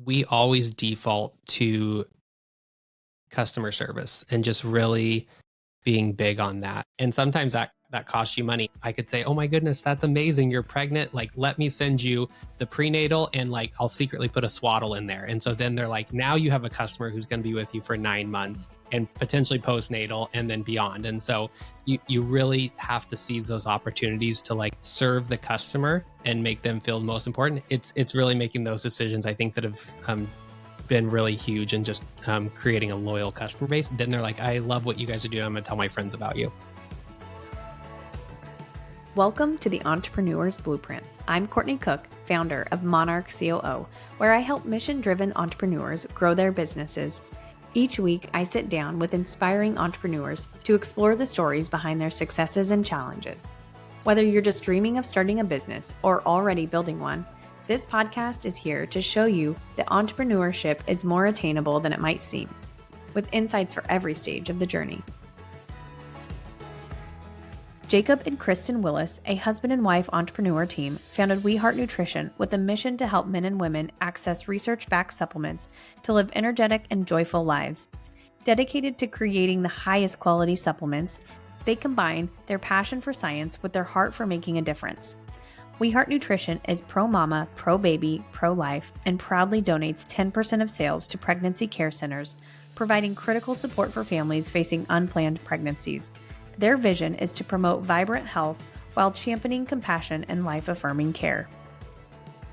we always default to customer service and just really being big on that. And sometimes that costs you money. I could say, "Oh my goodness, that's amazing. You're pregnant. Like, let me send you the prenatal and like I'll secretly put a swaddle in there." And so then they're like, "Now you have a customer who's going to be with you for 9 months and potentially postnatal and then beyond." And so you really have to seize those opportunities to like serve the customer and make them feel the most important. It's really making those decisions I think that have been really huge in just creating a loyal customer base. Then they're like, "I love what you guys are doing. I'm going to tell my friends about you." Welcome to the Entrepreneur's Blueprint. I'm Courtney Cook, founder of Monarch COO, where I help mission-driven entrepreneurs grow their businesses. Each week, I sit down with inspiring entrepreneurs to explore the stories behind their successes and challenges. Whether you're just dreaming of starting a business or already building one, this podcast is here to show you that entrepreneurship is more attainable than it might seem, with insights for every stage of the journey. Jacob and Kristen Willis, a husband and wife entrepreneur team, founded We Heart Nutrition with a mission to help men and women access research-backed supplements to live energetic and joyful lives. Dedicated to creating the highest quality supplements, they combine their passion for science with their heart for making a difference. We Heart Nutrition is pro-mama, pro-baby, pro-life, and proudly donates 10% of sales to pregnancy care centers, providing critical support for families facing unplanned pregnancies. Their vision is to promote vibrant health while championing compassion and life-affirming care.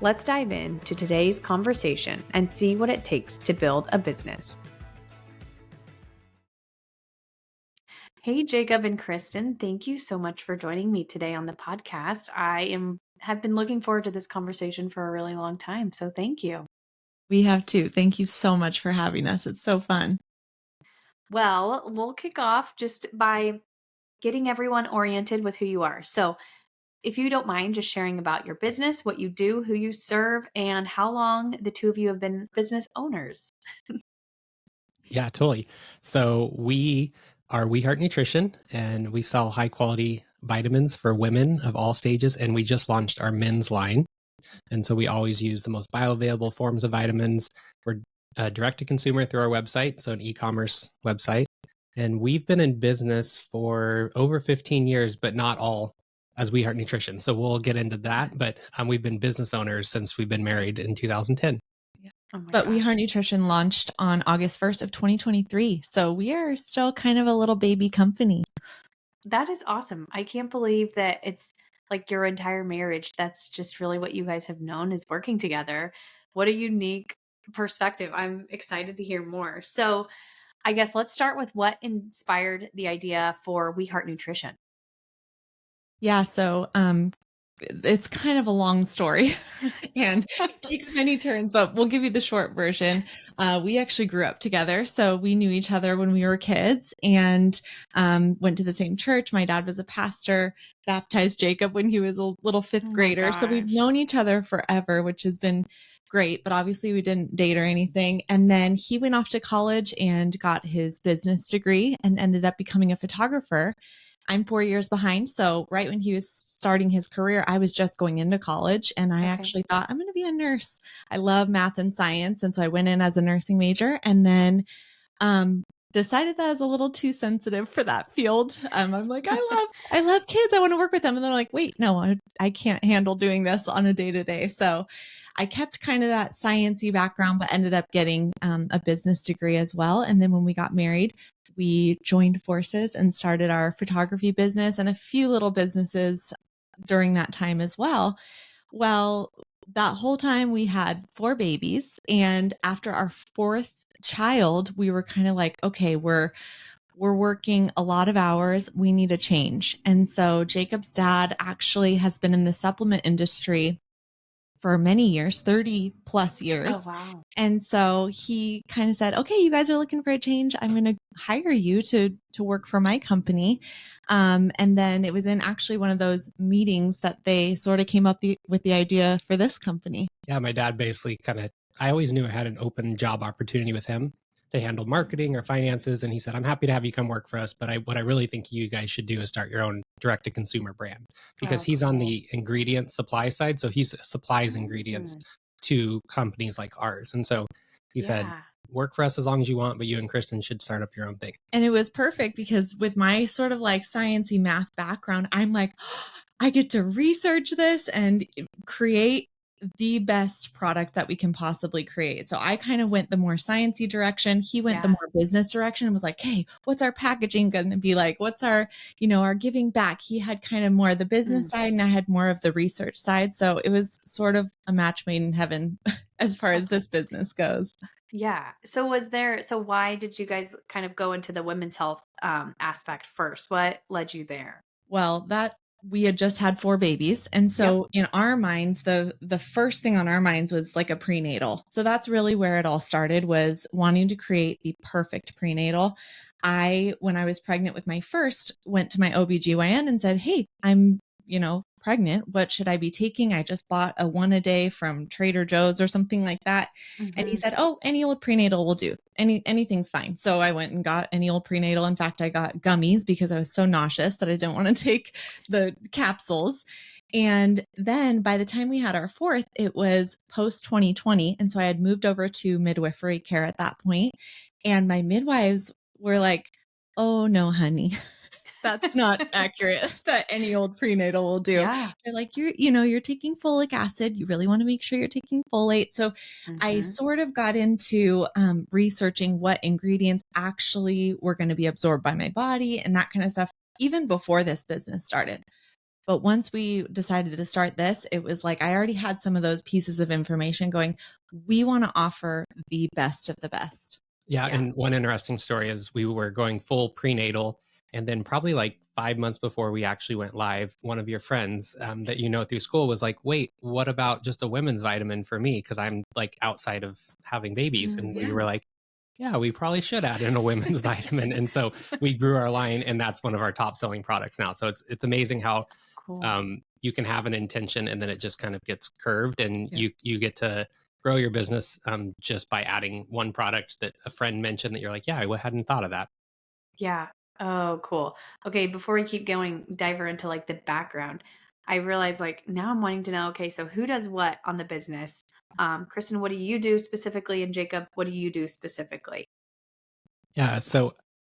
Let's dive into today's conversation and see what it takes to build a business. Hey, Jacob and Kristen, thank you so much for joining me today on the podcast. Have been looking forward to this conversation for a really long time, so thank you. We have too. Thank you so much for having us. It's so fun. Well, we'll kick off just by getting everyone oriented with who you are. So if you don't mind just sharing about your business, what you do, who you serve, and how long the two of you have been business owners. Yeah, totally. So we are We Heart Nutrition, and we sell high quality vitamins for women of all stages. And we just launched our men's line. And so we always use the most bioavailable forms of vitamins. We're direct to consumer through our website, so an e-commerce website. And we've been in business for over 15 years, but not all as We Heart Nutrition. So we'll get into that. But we've been business owners since we've been married in 2010. But We Heart Nutrition launched on August 1st of 2023. So we are still kind of a little baby company. That is awesome. I can't believe that it's like your entire marriage. That's just really what you guys have known is working together. What a unique perspective. I'm excited to hear more. So I guess let's start with what inspired the idea for We Heart Nutrition. Yeah, so it's kind of a long story and takes many turns, but we'll give you the short version. We actually grew up together. So we knew each other when we were kids and went to the same church. My dad was a pastor, baptized Jacob when he was a little fifth grader. So we've known each other forever, which has been great, but obviously we didn't date or anything. And then he went off to college and got his business degree and ended up becoming a photographer. I'm 4 years behind. So right when he was starting his career, I was just going into college and I actually thought I'm going to be a nurse. I love math and science. And so I went in as a nursing major and then decided that I was a little too sensitive for that field. I'm like, I love kids. I want to work with them. And they're like, wait, no, I can't handle doing this on a day-to-day. So I kept kind of that sciencey background, but ended up getting a business degree as well. And then when we got married, we joined forces and started our photography business and a few little businesses during that time as well. Well, that whole time we had 4 babies. And after our 4th child, we were kind of like, okay, we're working a lot of hours. We need a change. And so Jacob's dad actually has been in the supplement industry for many years, 30 plus years. Oh, wow. And so he kind of said, okay, you guys are looking for a change. I'm going to hire you to work for my company. And then it was in actually one of those meetings that they sort of came up with the idea for this company. Yeah, my dad basically I always knew I had an open job opportunity with him to handle marketing or finances. And he said, I'm happy to have you come work for us. But what I really think you guys should do is start your own direct to consumer brand because he's on the ingredient supply side. So he supplies ingredients to companies like ours. And so he said, Yeah. work for us as long as you want, but you and Kristen should start up your own thing. And it was perfect because with my sort of like sciencey math background, I'm like, I get to research this and create the best product that we can possibly create. So I kind of went the more sciencey direction. He went the Yeah. more business direction and was like, hey, what's our packaging going to be like? What's our, our giving back? He had kind of more of the business Mm. side and I had more of the research side. So it was sort of a match made in heaven as far as this business goes. Yeah. So why did you guys kind of go into the women's health aspect first? What led you there? Well, that we had just had 4 babies. And Yep. so in our minds, the first thing on our minds was like a prenatal. So that's really where it all started, was wanting to create the perfect prenatal. When I was pregnant with my first, went to my OBGYN and said, hey, I'm, pregnant. What should I be taking? I just bought a 1 a day from Trader Joe's or something like that. And he Hmm. said, oh, any old prenatal will do. Anything's fine. So I went and got any old prenatal. In fact, I got gummies because I was so nauseous that I didn't want to take the capsules. And then by the time we had our fourth, it was post 2020. And so I had moved over to midwifery care at that point. And my midwives were like, oh no, honey, that's not accurate that any old prenatal will do. Yeah. They're like, you're taking folic acid. You really want to make sure you're taking folate. So I Hmm. sort of got into researching what ingredients actually were going to be absorbed by my body and that kind of stuff, even before this business started. But once we decided to start this, it was like I already had some of those pieces of information going, we want to offer the best of the best. Yeah. Yeah. And one interesting story is we were going full prenatal. And then probably like 5 months before we actually went live, one of your friends that you know through school was like, wait, what about just a women's vitamin for me? Because I'm like outside of having babies. And we Yeah. were like, yeah, we probably should add in a women's vitamin. And so we grew our line, and that's one of our top selling products now. So it's amazing how Cool. you can have an intention and then it just kind of gets curved, and Yeah. you get to grow your business just by adding one product that a friend mentioned that you're like, yeah, I hadn't thought of that. Yeah. Oh, cool. Okay, before we keep going, dive into like the background. I realize like now I'm wanting to know, okay, so who does what on the business? Kristen, what do you do specifically? And Jacob, what do you do specifically? Yeah. So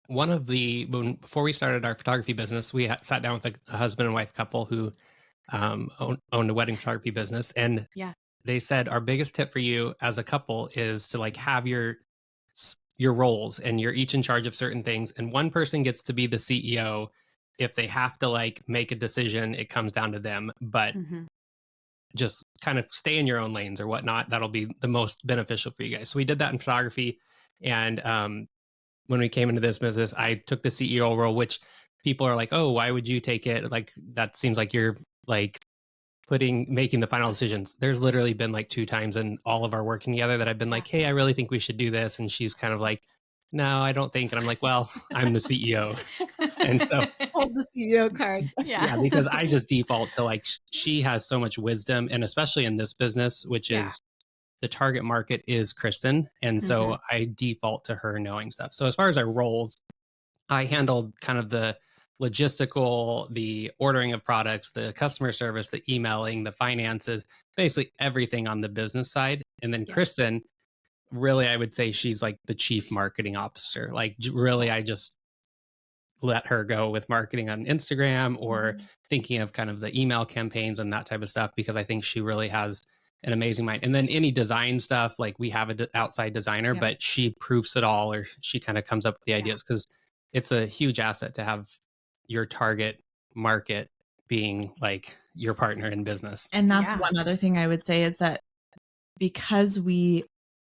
before we started our photography business, we sat down with a husband and wife couple who owned a wedding photography business, and Yeah. they said our biggest tip for you as a couple is to like have your roles, and you're each in charge of certain things, and one person gets to be the CEO. If they have to like make a decision, it comes down to them, but Hmm. just kind of stay in your own lanes or whatnot. That'll be the most beneficial for you guys. So we did that in photography. And when we came into this business, I took the CEO role, which people are like, oh, why would you take it? Like, that seems like you're like making the final decisions. There's literally been like 2 times in all of our working together that I've been Yeah. like, hey, I really think we should do this. And she's kind of like, no, I don't think. And I'm like, well, I'm the CEO. And so, Hold the CEO card. Yeah. yeah, because I just default to like, she has so much wisdom. And especially in this business, which Yeah. is the target market is Kristen. And Hmm. so I default to her knowing stuff. So as far as our roles, I handled kind of the logistical, the ordering of products, the customer service, the emailing, the finances, basically everything on the business side. And then Yep. Kristen, really, I would say she's like the chief marketing officer. Like, really, Yeah. I just let her go with marketing on Instagram or Mhm. thinking of kind of the email campaigns and that type of stuff, because I think she really has an amazing mind. And then any design stuff, like we have an outside designer, Yep. but she proofs it all, or she kind of comes up with the Yeah. ideas, because it's a huge asset to have your target market being like your partner in business. And that's Yeah. one other thing I would say is that because we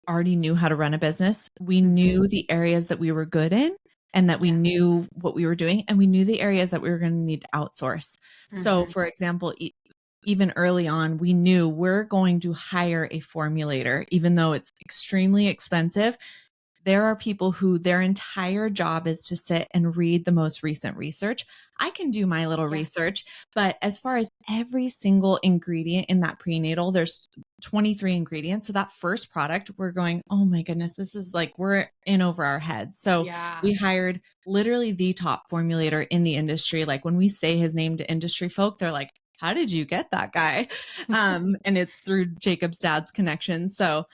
already knew how to run a business, we Hmm. knew the areas that we were good in and that we Yeah. knew what we were doing and we knew the areas that we were going to need to outsource. So, Hmm. for example, even early on, we knew we're going to hire a formulator, even though it's extremely expensive. There are people who their entire job is to sit and read the most recent research. I can do my little Yeah. research, but as far as every single ingredient in that prenatal, there's 23 ingredients. So that first product, we're going, oh my goodness, this is like we're in over our heads. So Yeah. we hired literally the top formulator in the industry. Like when we say his name to industry folk, they're like, how did you get that guy? And it's through Jacob's dad's connection. So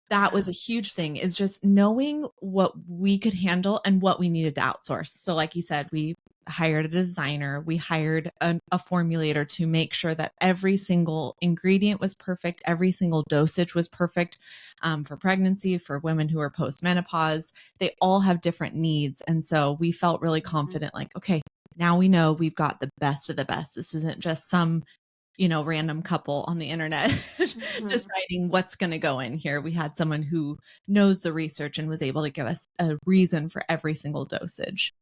that Yeah. was a huge thing, is just knowing what we could handle and what we needed to outsource. So like you said, we hired a designer, we hired a formulator to make sure that every single ingredient was perfect, every single dosage was perfect, for pregnancy, for women who are postmenopause. They all have different needs. And so we felt really Mhm. confident, like, okay, now we know we've got the best of the best. This isn't just some, random couple on the internet Mhm. deciding what's going to go in here. We had someone who knows the research and was able to give us a reason for every single dosage.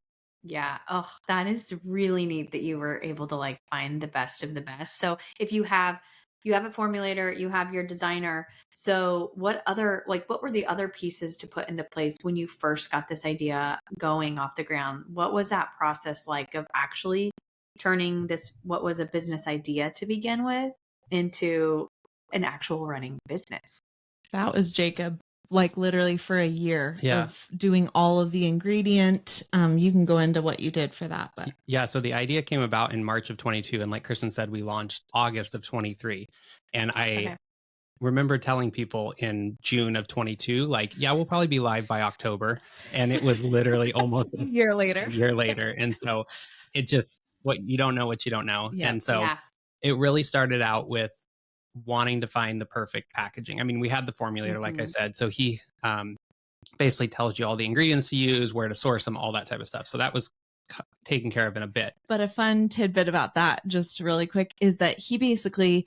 Yeah. Oh, that is really neat that you were able to like find the best of the best. So if you have a formulator, you have your designer. So what were the other pieces to put into place when you first got this idea going off the ground? What was that process like of actually turning this what was a business idea to begin with into an actual running business? That was Jacob, like literally for a year Yeah. of doing all of the ingredient. You can go into what you did for that, but Yeah. So the idea came about in March of 22. And like Kristen said, we launched August of 23. And I Okay. remember telling people in June of 22, like, yeah, we'll probably be live by October. And it was literally almost a year a later. year later. And so it just, what you don't know, what you don't know. Yep. And so Yeah. it really started out with wanting to find the perfect packaging. I mean, we had the formulator, like I Hmm. said. So he basically tells you all the ingredients to use, where to source them, all that type of stuff. So that was taken care of in a bit. But a fun tidbit about that, just really quick, is that he basically,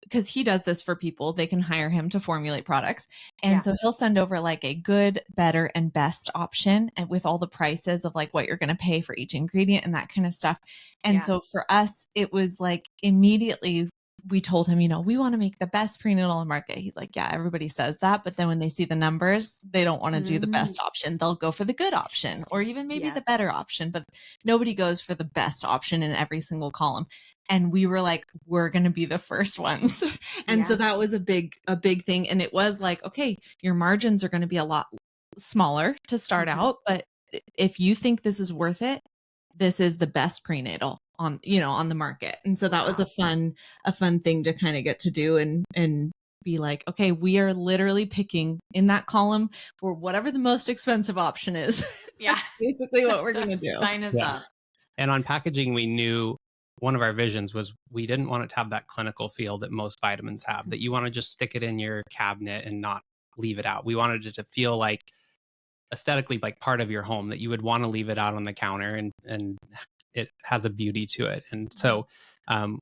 because he does this for people, they can hire him to formulate products. And Yeah. so he'll send over like a good, better, and best option, and with all the prices of like what you're going to pay for each ingredient and that kind of stuff. And Yeah. so for us, it was like immediately we told him, we want to make the best prenatal on the market. He's like, yeah, everybody says that. But then when they see the numbers, they don't want to do the Mm, best option. They'll go for the good option or interesting. even maybe Yeah. the better option. But nobody goes for the best option in every single column. And we were like, we're going to be the first ones. And so Yeah. that was a big thing. And it was like, okay, your margins are going to be a lot smaller to start Mhm. out, but if you think this is worth it, this is the best prenatal on the market. And so that was Wow. a fun thing to kind of get to do and be like, okay, we are literally picking in that column for whatever the most expensive option is. Yeah. That's basically what we're So going to do. sign us Yeah. up. And on packaging, we knew one of our visions was we didn't want it to have that clinical feel that most vitamins have, that you want to just stick it in your cabinet and not leave it out. We wanted it to feel like aesthetically like part of your home, that you would want to leave it out on the counter, and it has a beauty to it. And Mhm. so um,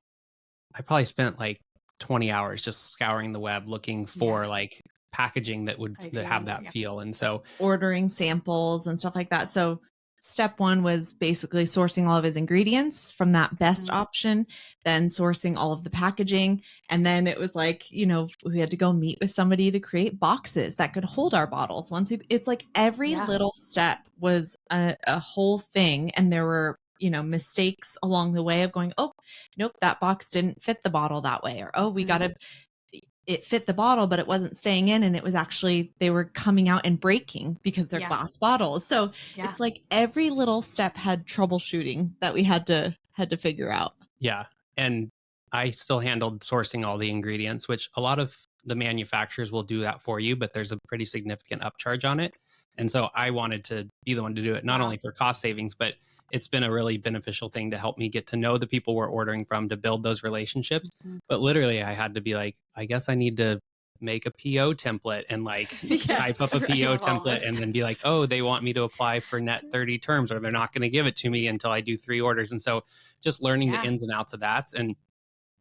I probably spent like 20 hours just scouring the web looking Yeah. for like packaging that have Ideas. that Yeah. feel. And so Ordering samples and stuff like that. So step one was basically sourcing all of his ingredients from that best Mhm. option, then sourcing all of the packaging. And then it was like, we had to go meet with somebody to create boxes that could hold our bottles. It's like every Yeah. little step was a whole thing. And there were, mistakes along the way of going, oh, nope, that box didn't fit the bottle that way. Or, oh, we got Mhm. to it fit the bottle, but it wasn't staying in. And it was actually, they were coming out and breaking because they're Yeah. glass bottles. So Yeah. it's like every little step had troubleshooting that we had to figure out. yeah. And I still handled sourcing all the ingredients, which a lot of the manufacturers will do that for you, but there's a pretty significant upcharge on it. And so I wanted to be the one to do it, not Wow. only for cost savings, but it's been a really beneficial thing to help me get to know the people we're ordering from, to build those relationships. Mhm. But literally, I had to be like, I guess I need to make a PO template and like type Yes, up a I right. PO love all template this. and then be like, oh, they want me to apply for net 30 terms, or they're not going to give it to me until I do 3 orders. And so just learning the Yeah. ins and outs of that. And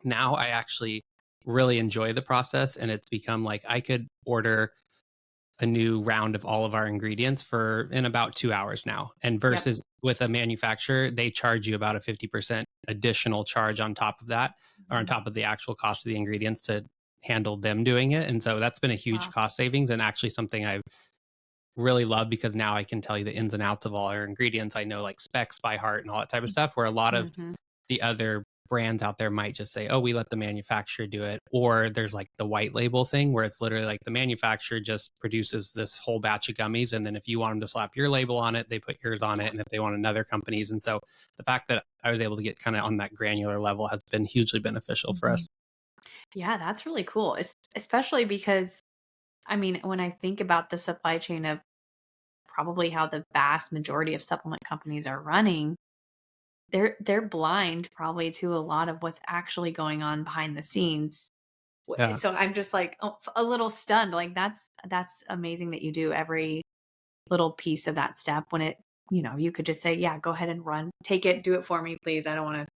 now I actually really enjoy the process. And it's become like I could order a new round of all of our ingredients for in about 2 hours now. And Yep. versus with a manufacturer, they charge you about a 50% additional charge on top of that, or on Mhm. top of the actual cost of the ingredients to handle them doing it. And so that's been a huge Wow. cost savings, and actually something I really love, because now I can tell you the ins and outs of all our ingredients. I know like specs by heart and all that type of stuff, where a lot of Mhm. the other brands out there might just say, oh, we let the manufacturer do it. Or there's like the white label thing where it's literally like the manufacturer just produces this whole batch of gummies. And then if you want them to slap your label on it, they put yours on it. Yeah. And if they want another company's. And so the fact that I was able to get kind of on that granular level has been hugely beneficial for Mhm. us. Yeah, that's really cool. Especially because, I mean, when I think about the supply chain of probably how the vast majority of supplement companies are running, they're blind probably to a lot of what's actually going on behind the scenes. Yeah. So I'm just like, oh, a little stunned. Like that's amazing that you do every little piece of that step when it, you could just say, yeah, go ahead and run, take it, do it for me, please. I don't want to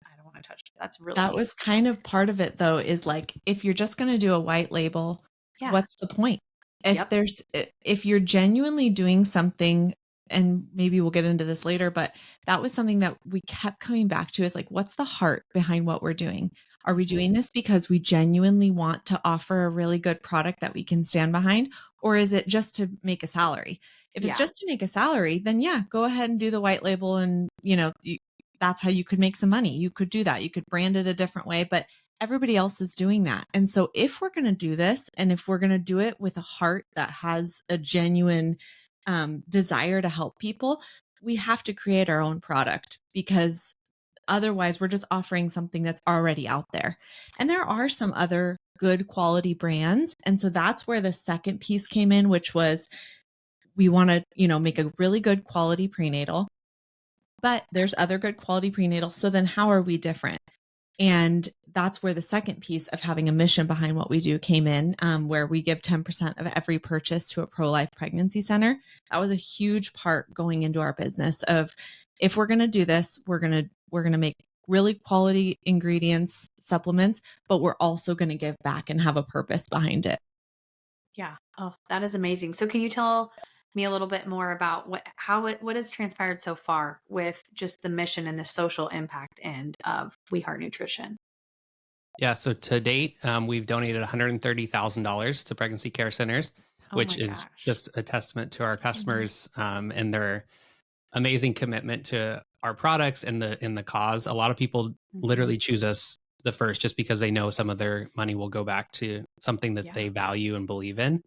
touch it. That's That really, was kind of part of it though, is like, if you're just gonna do a white label, yeah. what's the point? Yep. If you're genuinely doing something, and maybe we'll get into this later, but that was something that we kept coming back to, is like, what's the heart behind what we're doing? Are we Mhm. doing this because we genuinely want to offer a really good product that we can stand behind? Or is it just to make a salary? If it's Yeah. just to make a salary, then yeah, go ahead and do the white label, and that's how you could make some money. You could do that. You could brand it a different way, but everybody else is doing that. And so if we're going to do this, and if we're going to do it with a heart that has a genuine desire to help people, we have to create our own product, because otherwise we're just offering something that's already out there. And there are some other good quality brands. And so that's where the second piece came in, which was, we want to, make a really good quality prenatal, but there's other good quality prenatal. So then how are we different? And that's where the second piece of having a mission behind what we do came in, where we give 10% of every purchase to a pro-life pregnancy center. That was a huge part going into our business of, if we're going to do this, we're going to make really quality ingredients, supplements, but we're also going to give back and have a purpose behind it. Yeah. Oh, that is amazing. So can you tell me a little bit more about what has transpired so far with just the mission and the social impact end of We Heart Nutrition? Yeah. So to date, we've donated $130,000 to pregnancy care centers, Oh which my is gosh. just a testament to our Mhm. customers and their amazing commitment to our products and the cause. A lot of people Mhm. literally choose us the first just because they know some of their money will go back to something that Yeah. they value and believe in.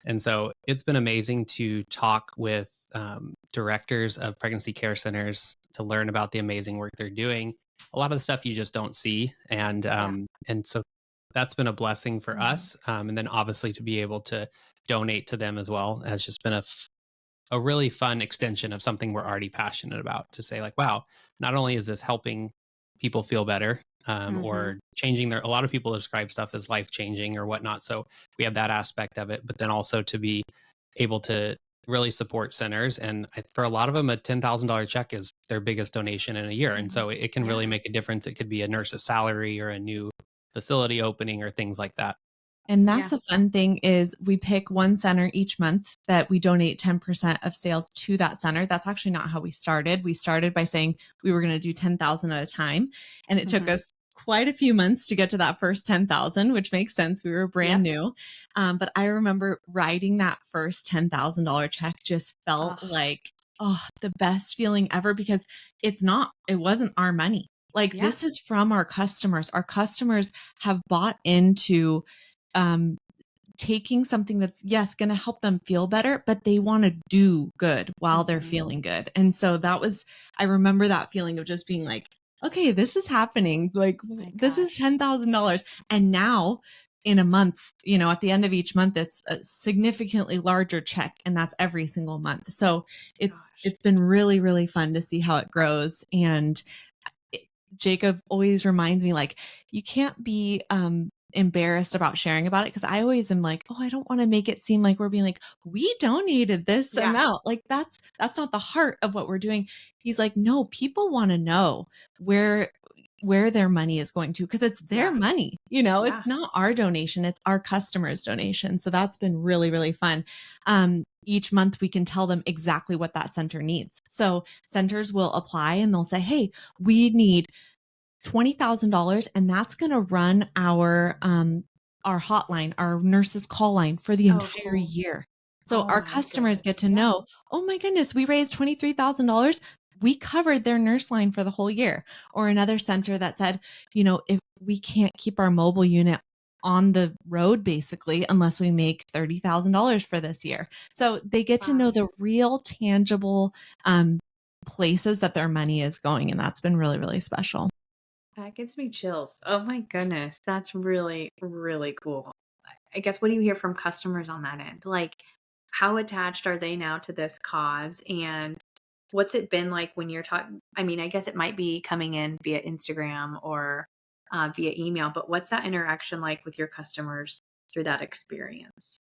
And so it's been amazing to talk with directors of pregnancy care centers to learn about the amazing work they're doing. A lot of the stuff you just don't see, Yeah. and so that's been a blessing for Mhm. us. And then obviously to be able to donate to them as well has just been a really fun extension of something we're already passionate about, to say like, wow, not only is this helping people feel better, Mhm. or changing a lot of people describe stuff as life changing or whatnot. So we have that aspect of it, but then also to be able to really support centers. And for a lot of them, a $10,000 check is their biggest donation in a year. And Mhm. so it can Yeah. really make a difference. It could be a nurse's salary or a new facility opening or things like that. And Yeah. that's a fun thing, is we pick one center each month that we donate 10% of sales to that center. That's actually not how we started. We started by saying we were going to do 10,000 at a time. And it took Mhm. us quite a few months to get to that first 10,000, which makes sense. We were brand Yep. new. But I remember writing that first $10,000 check just felt Oh, like, oh, the best feeling ever, because it wasn't our money. Like, yeah. this is from our customers. Our customers have bought into um, taking something that's, yes, going to help them feel better, but they want to do good while they're Mhm. feeling good. And so I remember that feeling of just being like, okay, this is happening. Like, My this is gosh. $10,000. And now in a month, at the end of each month, it's a significantly larger check, and that's every single month. So Gosh. it's been really, really fun to see how it grows. And it- Jacob always reminds me, like, you can't be embarrassed about sharing about it, because I always am like, oh, I don't want to make it seem like we're being like, we donated this Yeah. amount. Like, that's not the heart of what we're doing. He's like, no, people want to know where their money is going to, because it's their Yeah. money. Yeah. It's not our donation, it's our customers' donation. So that's been really, really fun. Each month we can tell them exactly what that center needs. So centers will apply and they'll say, hey, we need $20,000, and that's going to run our hotline, our nurses call line, for the Oh, entire cool. year. So Oh our my customers get goodness. to Yeah. know, oh my goodness, we raised $23,000, we covered their nurse line for the whole year. Or another center that said, if we can't keep our mobile unit on the road basically unless we make $30,000 for this year. So they get to know Wow. the real tangible places that their money is going. And that's been really, really special. That gives me chills. Oh my goodness. That's really, really cool. I guess what do you hear from customers on that end? Like, how attached are they now to this cause? And what's it been like when you're talking? I mean, I guess it might be coming in via Instagram or via email, but what's that interaction like with your customers through that experience?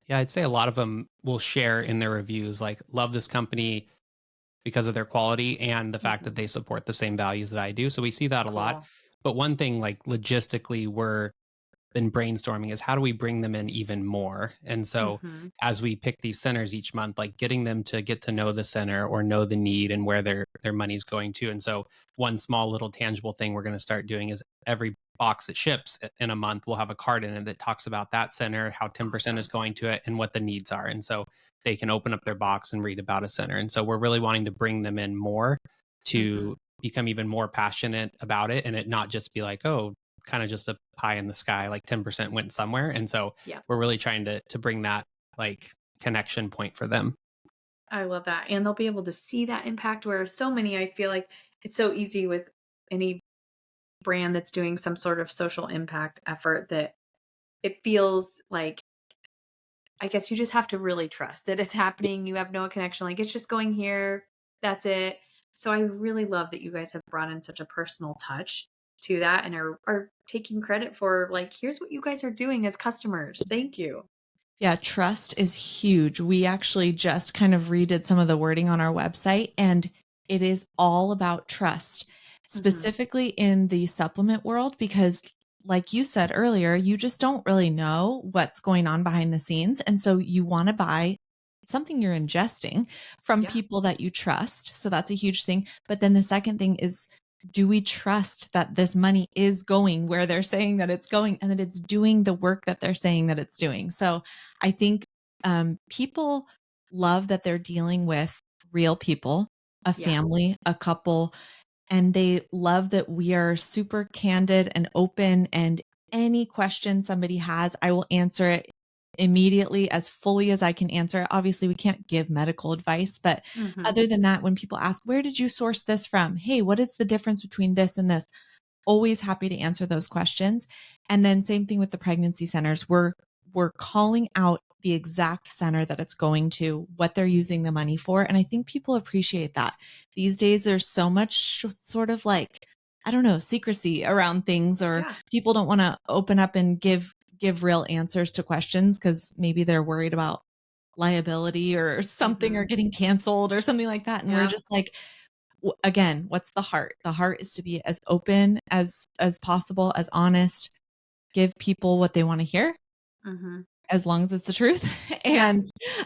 Yeah, I'd say a lot of them will share in their reviews, like, love this company because of their quality and the fact that Hmm. they support the same values that I do. So we see that a lot. Cool. But one thing, like logistically, we're been brainstorming is how do we bring them in even more? And so Hmm. as we pick these centers each month, like getting them to get to know the center or know the need and where their money's going to. And so one small little tangible thing we're going to start doing is every box that ships in a month will have a card in it that talks about that center, how 10% is Awesome. going to it and what the needs are. And so they can open up their box and read about a center. And so we're really wanting to bring them in more Hmm. to become even more passionate about it and it not just be like, oh, kind of just a pie in the sky, like 10% went somewhere. And so Yeah. we're really trying to bring that like connection point for them. I love that. And they'll be able to see that impact. Whereas so many, I feel like it's so easy with any brand that's doing some sort of social impact effort that it feels like, I guess you just have to really trust that it's happening. You have no connection. Like it's just going here. That's it. So I really love that you guys have brought in such a personal touch to that and are taking credit for like, here's what you guys are doing as customers. Thank you. Yeah, trust is huge. We actually just kind of redid some of the wording on our website, and it is all about trust, Hmm. specifically in the supplement world, because, like you said earlier, you just don't really know what's going on behind the scenes. And so you want to buy something you're ingesting from Yeah. people that you trust. So that's a huge thing. But then the second thing is, do we trust that this money is going where they're saying that it's going and that it's doing the work that they're saying that it's doing? So I think people love that they're dealing with real people, a Yeah. family, a couple, and they love that we are super candid and open. And any question somebody has, I will answer it immediately as fully as I can answer it. Obviously, we can't give medical advice, but Hmm. other than that, when people ask, where did you source this from? Hey, what is the difference between this and this? Always happy to answer those questions. And then same thing with the pregnancy centers. We're calling out the exact center that it's going to, what they're using the money for, and I think people appreciate that. These days there's so much sort of like, I don't know, secrecy around things, or Yeah. people don't want to open up and give real answers to questions cuz maybe they're worried about liability or something, or Hmm. getting canceled or something like that, and we're Yeah. just like, again, what's the heart? The heart is to be as open as possible, as honest, give people what they want to hear, Hmm. as long as it's the truth. Yeah.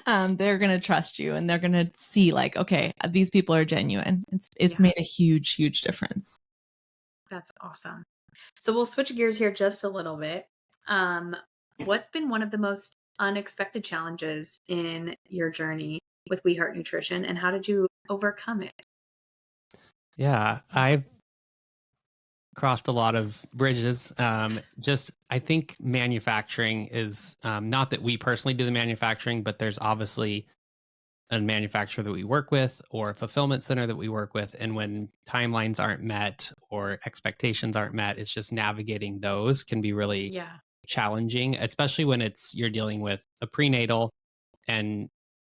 And they're going to trust you, and they're going to see like, okay, these people are genuine. It's Yeah. made a huge, huge difference. That's awesome. So we'll switch gears here just a little bit. Um, what's been one of the most unexpected challenges in your journey with We Heart Nutrition, and how did you overcome it? Yeah, I've crossed a lot of bridges. Just I think manufacturing is not that we personally do the manufacturing, but there's obviously a manufacturer that we work with or a fulfillment center that we work with. And when timelines aren't met or expectations aren't met, it's just navigating those can be really Yeah. challenging, especially when it's you're dealing with a prenatal and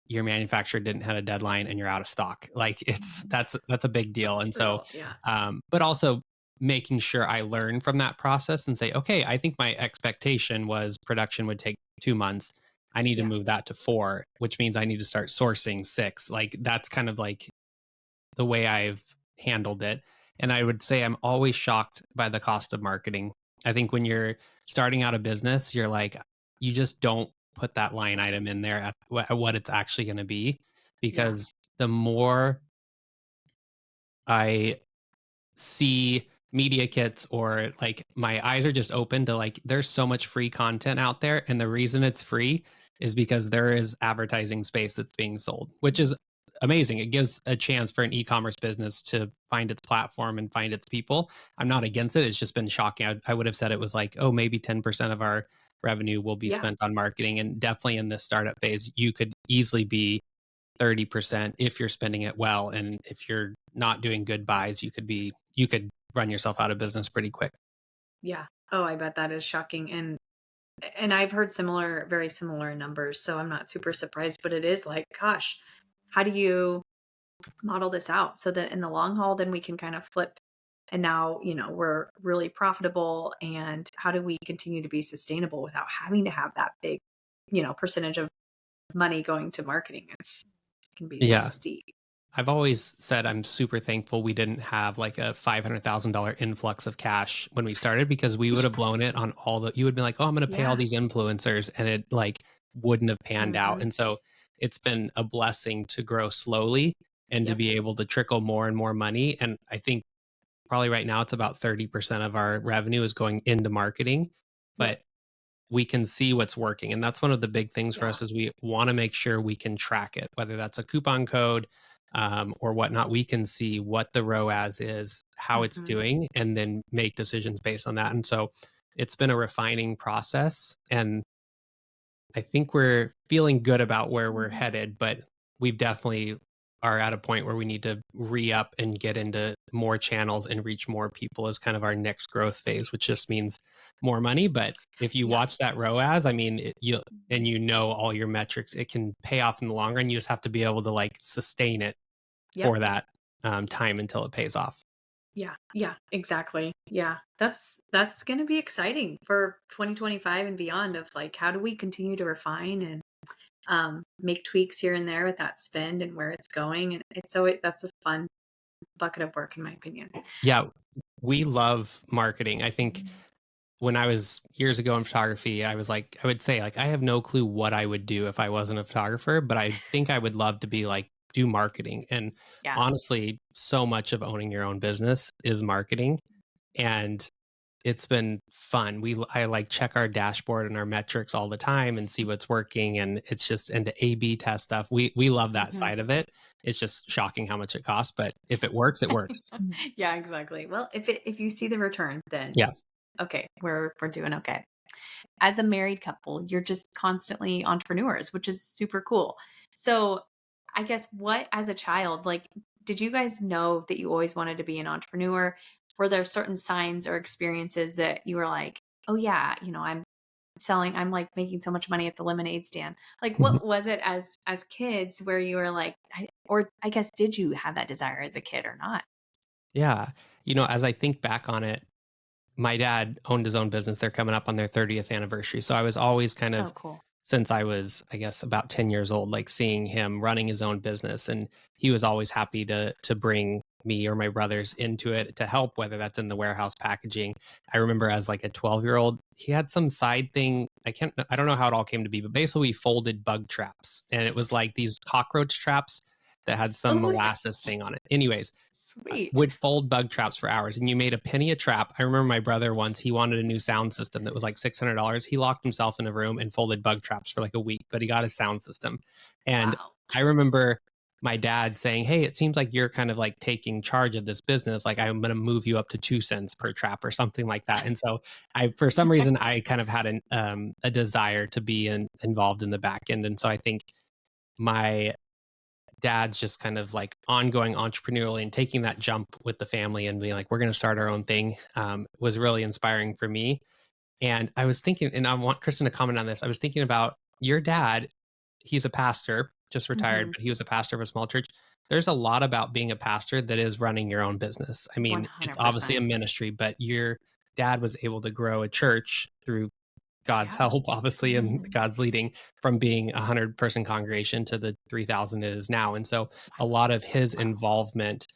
your manufacturer didn't have a deadline and you're out of stock. Like it's that's a big deal. That's And so, brutal. Yeah. but also making sure I learn from that process and say, okay, I think my expectation was production would take 2 months. I need to Yeah. move that to 4, which means I need to start sourcing 6. Like that's kind of like the way I've handled it. And I would say I'm always shocked by the cost of marketing. I think when you're starting out a business, you're like, you just don't put that line item in there at what it's actually going to be. Yeah. Because the more I see media kits or like my eyes are just open to like, there's so much free content out there. And the reason it's free is because there is advertising space that's being sold, which is amazing. It gives a chance for an e-commerce business to find its platform and find its people. I'm not against it. It's just been shocking. I would have said it was like, oh, maybe 10% of our revenue will be Yeah. spent on marketing. And definitely in this startup phase, you could easily be 30% if you're spending it well. And if you're not doing good buys, you could run yourself out of business pretty quick. Yeah. Oh, I bet that is shocking. And I've heard similar, very similar numbers, so I'm not super surprised, but it is like, gosh, how do you model this out so that in the long haul, then we can kind of flip and now, we're really profitable, and how do we continue to be sustainable without having to have that big, percentage of money going to marketing? It can be Yeah. steep. I've always said I'm super thankful we didn't have like a $500,000 influx of cash when we started, because we would have blown it on you would be like, oh, I'm going to pay all Yeah. these influencers, and it like wouldn't have panned out. Hmm. And so it's been a blessing to grow slowly and to Yep. be able to trickle more and more money. And I think probably right now it's about 30% of our revenue is going into marketing, Yep. but we can see what's working. And that's one of the big things for Yeah. us is we want to make sure we can track it, whether that's a coupon code or whatnot. We can see what the ROAS is, how it's Hmm. doing, and then make decisions based on that. And so it's been a refining process. And I think we're feeling good about where we're headed, but we definitely are at a point where we need to re-up and get into more channels and reach more people as kind of our next growth phase, which just means more money. But if you Yep. watch that ROAS, I mean, and you know all your metrics, it can pay off in the long run. You just have to be able to like sustain it Yep. for that time until it pays off. Yeah, yeah, exactly. Yeah. That's going to be exciting for 2025 and beyond, of like, how do we continue to refine and make tweaks here and there with that spend and where it's going. And that's a fun bucket of work, in my opinion. Yeah, we love marketing. I think Mhm. when I was years ago in photography, I would say like I have no clue what I would do if I wasn't a photographer, but I think I would love to be like do marketing. And Yeah. honestly, so much of owning your own business is marketing, and it's been fun. I like check our dashboard and our metrics all the time and see what's working, and it's just and to A/B test stuff. We love that Hmm. side of it. It's just shocking how much it costs, but if it works, it works. Yeah, exactly. Well, if you see the return, then Yeah. okay, we're doing okay. As a married couple, you're just constantly entrepreneurs, which is super cool. So, I guess, what, as a child, like, did you guys know that you always wanted to be an entrepreneur? Were there certain signs or experiences that you were like, oh yeah, I'm like making so much money at the lemonade stand. Like, what was it as kids where you were like, or I guess, did you have that desire as a kid or not? Yeah. As I think back on it, my dad owned his own business. They're coming up on their 30th anniversary. So I was always kind Oh, of, cool. since I was, I guess, about 10 years old, like seeing him running his own business. And he was always happy to bring me or my brothers into it to help, whether that's in the warehouse packaging. I remember as like a 12-year-old, he had some side thing. I don't know how it all came to be, but basically we folded bug traps. And it was like these cockroach traps that had some Oh, molasses thing on it. Anyways, sweet. would fold bug traps for hours, and you made a penny a trap. I remember my brother once, he wanted a new sound system that was like $600. He locked himself in a room and folded bug traps for like a week, but he got a sound system. And Wow. I remember my dad saying, hey, it seems like you're kind of like taking charge of this business. Like I'm going to move you up to 2 cents per trap or something like that. And so for some reason, Nice. I kind of had a desire to be involved in the back end. And so I think my dad's just kind of like ongoing entrepreneurially and taking that jump with the family and being like, we're going to start our own thing, was really inspiring for me. And I was thinking, and I want Kristen to comment on this. I was thinking about your dad. He's a pastor, just retired, Mhm. but he was a pastor of a small church. There's a lot about being a pastor that is running your own business. I mean, it's obviously a 100%. ministry, but your dad was able to grow a church through God's Yeah. help, obviously, and Mhm. God's leading, from being a 100-person congregation to the 3,000 it is now. And so a Wow. lot of his Wow. involvement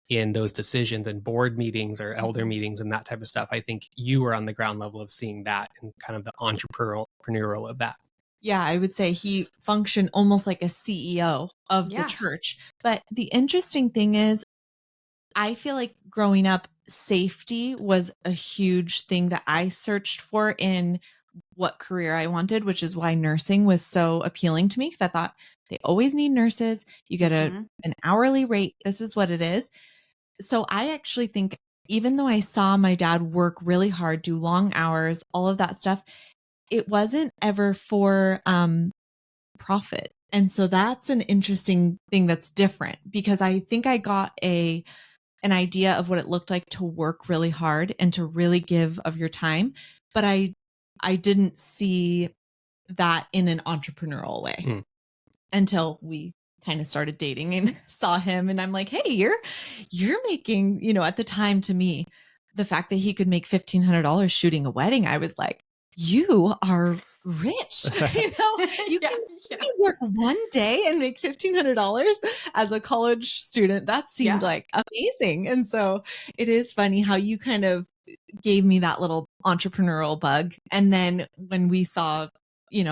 in those decisions and board meetings or elder Mhm. meetings and that type of stuff, I think you were on the ground level of seeing that and kind of the entrepreneurial of that. Yeah, I would say he functioned almost like a CEO of the Yeah. church. But the interesting thing is, I feel like growing up, safety was a huge thing that I searched for in what career I wanted, which is why nursing was so appealing to me because I thought they always need nurses. You get Hmm. an hourly rate. This is what it is. So I actually think even though I saw my dad work really hard, do long hours, all of that stuff, it wasn't ever for profit. And so that's an interesting thing that's different because I think I got an idea of what it looked like to work really hard and to really give of your time, but I didn't see that in an entrepreneurial way Mm. until we kind of started dating and saw him and I'm like, "Hey, you're making, at the time to me, the fact that he could make $1,500 shooting a wedding, I was like, "You are rich." You Yeah, you yeah, can work one day and make $1,500 as a college student. That seemed yeah, like amazing. And so it is funny how you kind of gave me that little entrepreneurial bug. And then when we saw,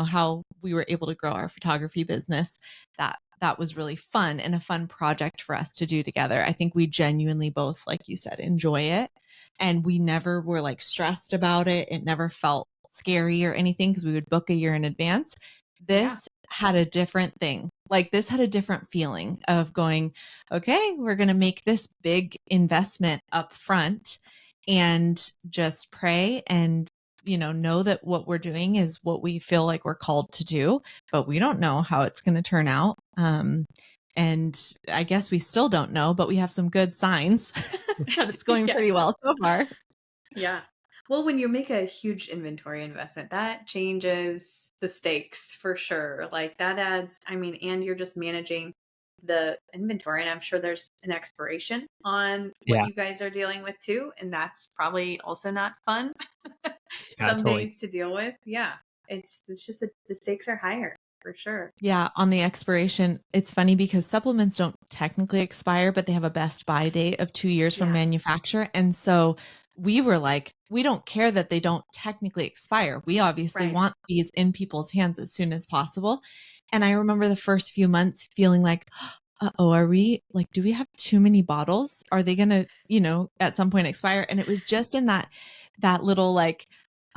how we were able to grow our photography business, that was really fun and a fun project for us to do together. I think we genuinely both, like you said, enjoy it. And we never were like stressed about it. It never felt scary or anything because we would book a year in advance. yeah, This had a different thing. Like this had a different feeling of going, okay, we're going to make this big investment up front and just pray and know that what we're doing is what we feel like we're called to do, but we don't know how it's going to turn out. And I guess we still don't know, but we have some good signs that it's going pretty yes. well so far. Yeah. Well, when you make a huge inventory investment, that changes the stakes for sure. Like that adds, I mean, and you're just managing the inventory. And I'm sure there's an expiration on what Yeah. you guys are dealing with too. And that's probably also not fun Yeah, some totally. days to deal with. Yeah. It's just the stakes are higher for sure. Yeah, on the expiration, it's funny because supplements don't technically expire, but they have a best buy date of 2 years from Yeah. manufacturer. And so we were like, we don't care that they don't technically expire. We obviously Right. want these in people's hands as soon as possible. And I remember the first few months feeling like, uh-oh, are we like, do we have too many bottles? Are they gonna, at some point expire? And it was just in that little like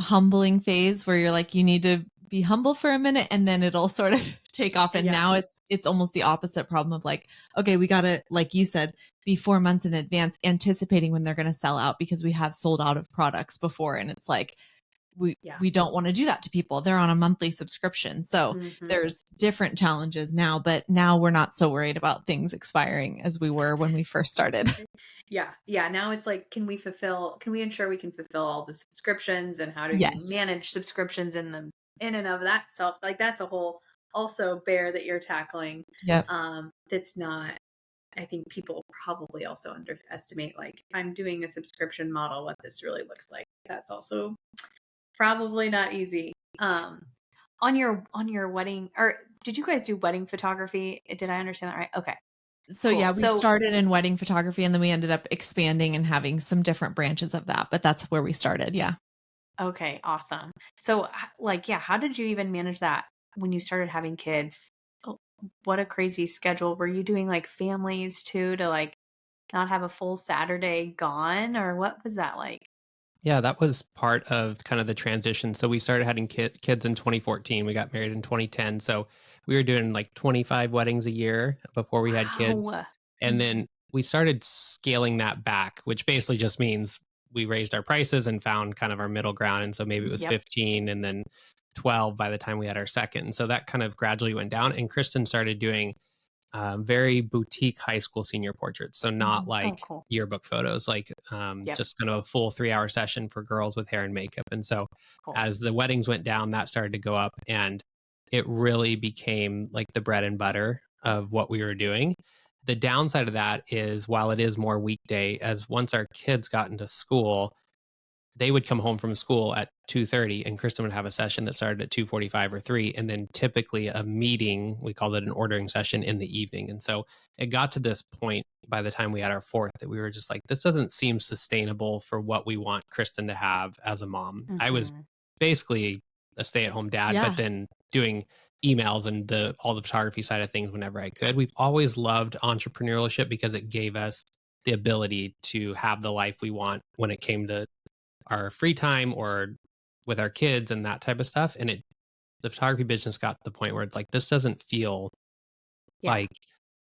humbling phase where you're like, you need to be humble for a minute and then it'll sort of take off. And Yeah. now it's almost the opposite problem of like, okay, we gotta, like you said, be 4 months in advance anticipating when they're gonna sell out because we have sold out of products before. And it's like Yeah. we don't want to do that to people. They're on a monthly subscription. So Hmm. there's different challenges now, but now we're not so worried about things expiring as we were when we first started. Yeah. Yeah. Now it's like, can we ensure we can fulfill all the subscriptions and how do you Yes. manage subscriptions in and of that self? Like that's a whole also bear that you're tackling. Yep. That's not, I think people probably also underestimate, like if I'm doing a subscription model, what this really looks like. That's also probably not easy. On your wedding, or did you guys do wedding photography? Did I understand that right? Okay, So cool. yeah, we So started in wedding photography and then we ended up expanding and having some different branches of that, but that's where we started. Yeah. okay, awesome. So, like, yeah, how did you even manage that when you started having kids? Oh, what a crazy schedule. Were you doing like families too to like not have a full Saturday gone, or what was that like? Yeah, that was part of kind of the transition. So we started having kids in 2014. We got married in 2010. So we were doing like 25 weddings a year before we had kids. Wow. And then we started scaling that back, which basically just means we raised our prices and found kind of our middle ground. And so maybe it was Yep. 15 and then 12 by the time we had our second. And so that kind of gradually went down. And Kristen started doing very boutique high school senior portraits. So not Oh, like cool. yearbook photos, like Yep. just kind of a full 3 hour session for girls with hair and makeup. And so Cool. as the weddings went down, that started to go up and it really became like the bread and butter of what we were doing. The downside of that is while it is more weekday, as once our kids got into school, they would come home from school at 2:30 and Kristen would have a session that started at 2:45 or 3 and then typically a meeting, we called it an ordering session in the evening. And so it got to this point by the time we had our fourth that we were just like this doesn't seem sustainable for what we want Kristen to have as a mom. I was Hmm. basically a stay-at-home dad but Yeah. then doing emails and the all the photography side of things whenever I could. We've always loved entrepreneurship because it gave us the ability to have the life we want when it came to our free time or with our kids and that type of stuff. And the photography business got to the point where it's like, this doesn't feel Yeah. like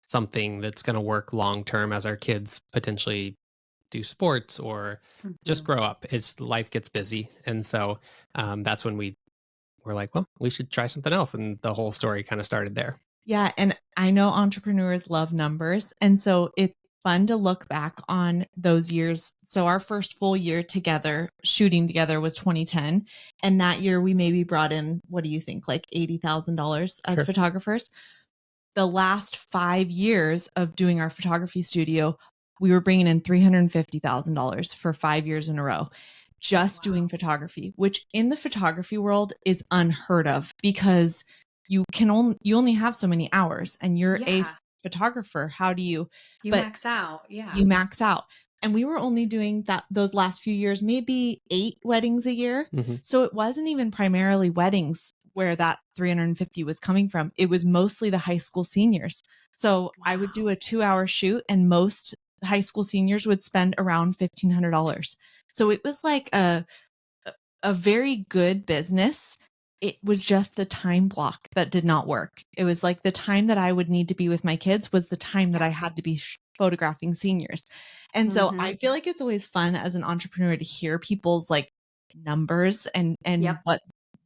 something that's going to work long term as our kids potentially do sports or just Mhm. grow up. It's life gets busy. And so that's when we were like, well, we should try something else. And the whole story kind of started there. Yeah, and I know entrepreneurs love numbers, and so it's fun to look back on those years. So our first full year together, shooting together, was 2010, and that year we maybe brought in, what do you think, like $80,000 as Sure. photographers? The last 5 years of doing our photography studio, we were bringing in $350,000 for 5 years in a row, just doing Wow. photography, which in the photography world is unheard of because you only have so many hours and you're a Yeah. photographer. How do you You but max out. Yeah. you max out. And we were only doing that those last few years, maybe 8 weddings a year. Hmm. So it wasn't even primarily weddings where that 350 was coming from. It was mostly the high school seniors. So I would do Wow. a 2-hour shoot and most high school seniors would spend around $1,500. So it was like a very good business. It was just the time block that did not work. It was like the time that I would need to be with my kids was the time that Yeah. I had to be photographing seniors. And so Mhm. I feel like it's always fun as an entrepreneur to hear people's like numbers and Yep.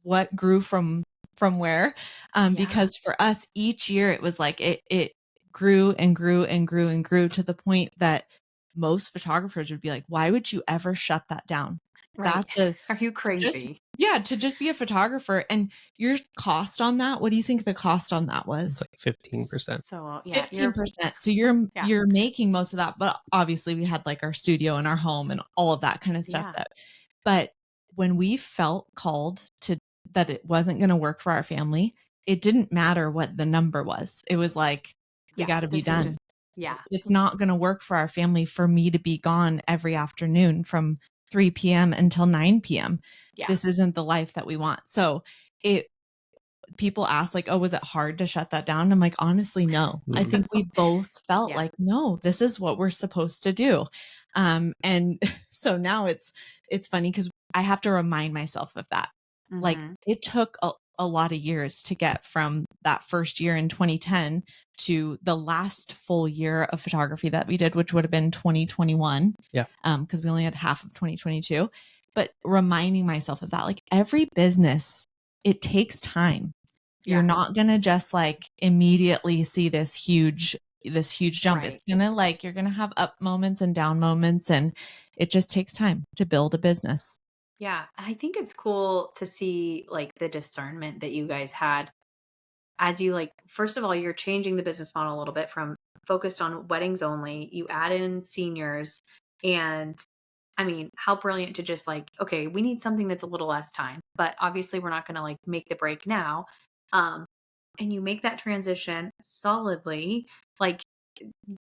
what grew from where. Yeah. Because for us each year it was like it grew and grew and grew and grew to the point that most photographers would be like, why would you ever shut that down? Right. That's a Are you just crazy? yeah, to just be a photographer. And your cost on that, what do you think the cost on that It's was? like 15%. So, yeah, you're 15%. So you're yeah. making most of that, but obviously we had like our studio and our home and all of that kind of stuff Yeah. but when we felt called to that it wasn't going to work for our family, it didn't matter what the number was. It was like we Yeah. got to be This is done. just yeah. It's not going to work for our family for me to be gone every afternoon from 3 p.m. until 9 p.m. Yeah. This isn't the life that we want. So it people ask like, "Oh, was it hard to shut that down?" I'm like, "Honestly, no." I Mm-mm. think we both felt Yeah. like, "No, this is what we're supposed to do." And so now it's funny because I have to remind myself of that. Like Mhm. it took a lot of years to get from that first year in 2010 to the last full year of photography that we did, which would have been 2021, Yeah. because we only had half of 2022. But reminding myself of that, like every business, it takes time. You're Yeah. not gonna just like immediately see this huge jump. Right. It's gonna like you're gonna have up moments and down moments, and it just takes time to build a business. Yeah. I think it's cool to see like the discernment that you guys had as you like first of all, you're changing the business model a little bit from focused on weddings only. You add in seniors and I mean, how brilliant to just like, okay, we need something that's a little less time, but obviously we're not going to like make the break now. Um, and you make that transition solidly, like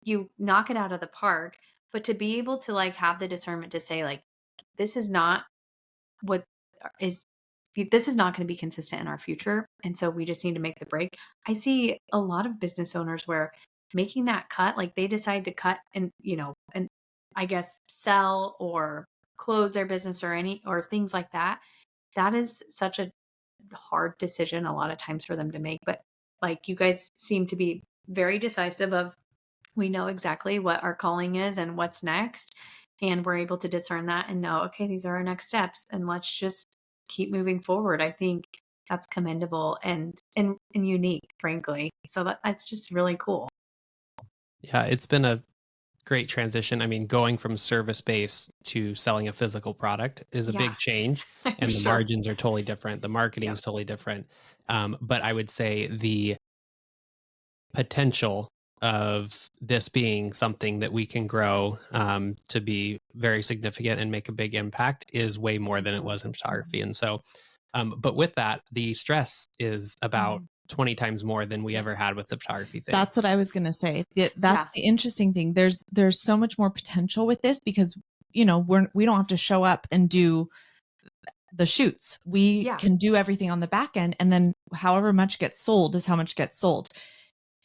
you knock it out of the park, but to be able to like have the discernment to say like, this is not what is this is not going to be consistent in our future. And so we just need to make the break. I see a lot of business owners where making that cut, like they decide to cut and, and I guess sell or close their business or any or things like that. That is such a hard decision a lot of times for them to make. But like you guys seem to be very decisive of we know exactly what our calling is and what's next. And we're able to discern that and know, okay, these are our next steps. And let's just keep moving forward. I think that's commendable and unique, frankly. So that's just really cool. Yeah. It's been a great transition. I mean, going from service based to selling a physical product is a Yeah, big change, I'm and the sure. margins are totally different. The marketing Yep. is totally different. But I would say the potential of this being something that we can grow to be very significant and make a big impact is way more than it Mhm. was in photography. And so, but with that, the stress is about Mhm. 20 times more than we Yeah. ever had with the photography thing. That's what I was gonna say. That's Yeah. the interesting thing. There's so much more potential with this because we don't have to show up and do the shoots. We Yeah. can do everything on the back end, and then however much gets sold is how much gets sold.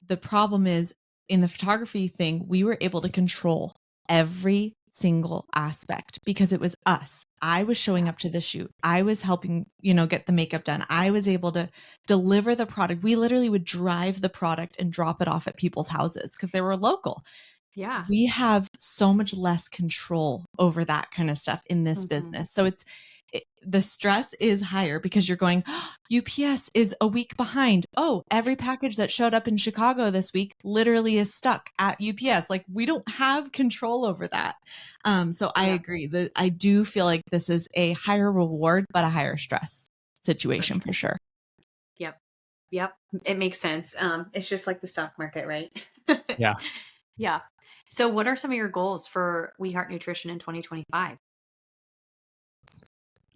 The problem is in the photography thing, we were able to control every single aspect because it was us. I was showing up to the shoot. I was helping, get the makeup done. I was able to deliver the product. We literally would drive the product and drop it off at people's houses because they were local. Yeah. We have so much less control over that kind of stuff in this business. So the stress is higher because you're going, oh, UPS is a week behind. Oh, every package that showed up in Chicago this week literally is stuck at UPS. Like we don't have control over that. So I Yep. agree that I do feel like this is a higher reward, but a higher stress situation for sure. Yep. Yep. It makes sense. It's just like the stock market, right? Yeah. Yeah. So what are some of your goals for We Heart Nutrition in 2025?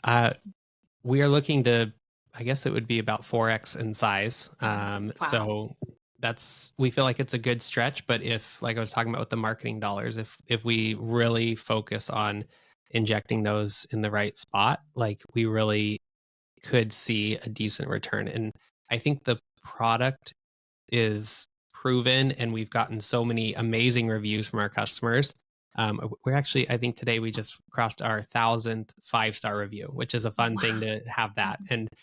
Uh, we are looking to, I guess it would be about 4x in size. Wow. So we feel like it's a good stretch, but if, like I was talking about with the marketing dollars, if we really focus on injecting those in the right spot, like we really could see a decent return. And I think the product is proven, and we've gotten so many amazing reviews from our customers. We're actually, I think today we just crossed our 1,000th 5-star review, which is a fun thing Wow. to have that.